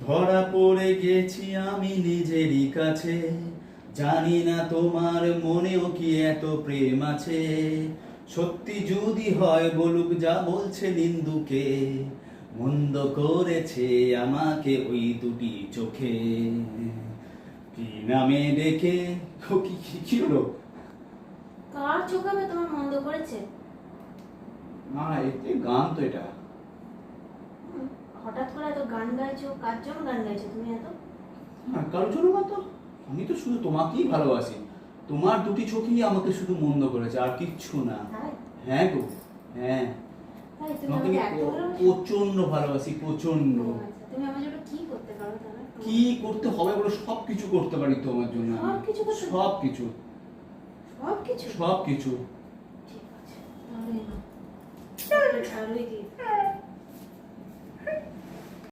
ধরা পড়ে গেছি আমি নিজেরই কাছে, জানি না তোমার মনেও কি এত প্রেম আছে। সত্যি যদি হয় বলুক যা বলছে নিন্দুকে, মন্দ করেছে আমাকে ওই দুটি চোখে। কি নামে ডেকে কি হলো? কার চোখাবে তোমার মন্দ করেছে? না এতে গান তো এটা। হঠাৎ করে এত গান গাইছো, কার জন্য গান গাইছো তুমি এত? কারোর জন্য না তো, আমি তো শুধু তোমাকেই ভালোবাসি। তোমার দুটি চোখই আমাকে শুধু মন্দ করেছে, আর কিচ্ছু না। তাই? হ্যাঁ গো, হ্যাঁ। তাই তুমি তোমাকে আমাকে আমি এত ভালোবাসো? প্রচন্ড ভালোবাসি, প্রচন্ড। ও আচ্ছা, তুমি আমার জন্য কি করতে পারো তাহলে? কি করতে হবে বলো? সব কিছু করতে পারি তোমার জন্য আমি। সবকিছু করতে- সব কিছু, সব কিছু? সব কিছু। ঠিক আছে, তাহলে না। আর ওই কি